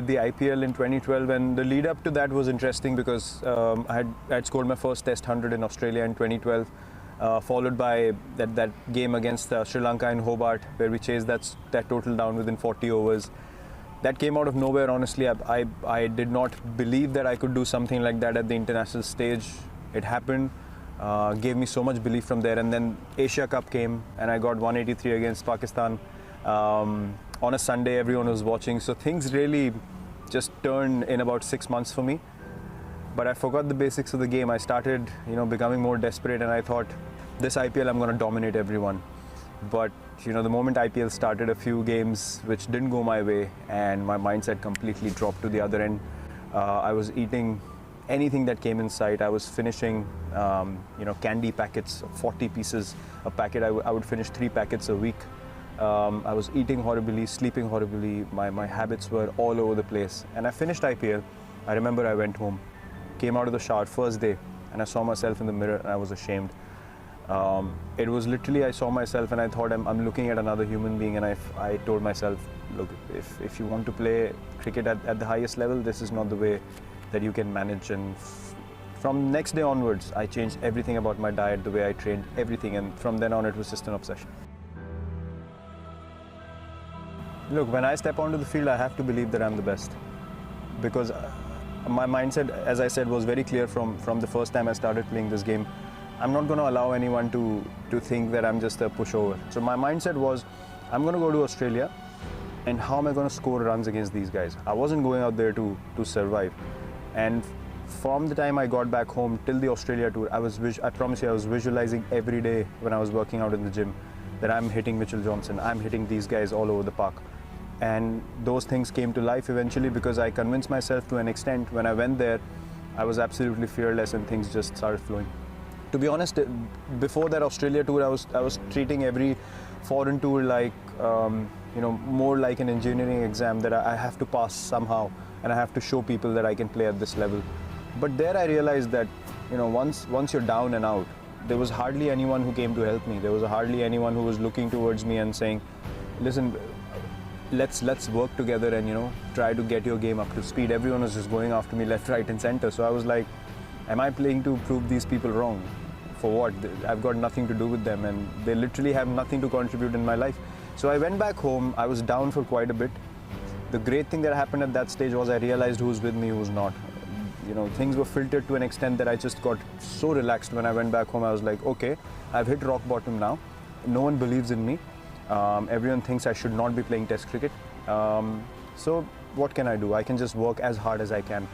the IPL in 2012, and the lead up to that was interesting because I had scored my first Test 100 in Australia in 2012, followed by that game against Sri Lanka in Hobart, where we chased that total down within 40 overs. That came out of nowhere. Honestly, I did not believe that I could do something like that at the international stage. It happened. Gave me so much belief from there, and then Asia Cup came and I got 183 against Pakistan on a Sunday. Everyone was watching, so things really just turned in about 6 months for me. But I forgot the basics of the game. I started becoming more desperate, and I thought, this IPL I'm going to dominate everyone. But the moment IPL started, a few games which didn't go my way, and my mindset completely dropped to the other end. I was eating anything that came in sight. I was finishing candy packets, 40 pieces a packet. I would finish 3 packets a week. I was eating horribly, sleeping horribly. My habits were all over the place. And I finished IPL. I remember I went home, came out of the shower first day, and I saw myself in the mirror and I was ashamed. It was literally, I saw myself and I thought, I'm looking at another human being, and I told myself, look, if you want to play cricket at the highest level, this is not the way that you can manage. And from next day onwards, I changed everything about my diet, the way I trained, everything, and from then on it was just an obsession. Look, when I step onto the field, I have to believe that I'm the best, because my mindset, as I said, was very clear from the first time I started playing this game. I'm not going to allow anyone to think that I'm just a pushover. So my mindset was, I'm going to go to Australia, and how am I going to score runs against these guys? I wasn't going out there to survive. And from the time I got back home till the Australia tour, I promise you, I was visualizing every day when I was working out in the gym that I'm hitting Mitchell Johnson, I'm hitting these guys all over the park. And those things came to life eventually, because I convinced myself to an extent. When I went there, I was absolutely fearless and things just started flowing. To be honest, before that Australia tour, I was treating every foreign tour like, more like an engineering exam that I have to pass somehow, and I have to show people that I can play at this level. But there I realized that, once you're down and out, there was hardly anyone who came to help me. There was hardly anyone who was looking towards me and saying, listen, let's work together and try to get your game up to speed. Everyone was just going after me left, right and center. So I was like, am I playing to prove these people wrong? For what? I've got nothing to do with them, and they literally have nothing to contribute in my life. So I went back home. I was down for quite a bit. The great thing that happened at that stage was I realized who's with me, who's not. Things were filtered to an extent that I just got so relaxed when I went back home. I was like, okay, I've hit rock bottom now. No one believes in me. Everyone thinks I should not be playing Test cricket. So what can I do? I can just work as hard as I can.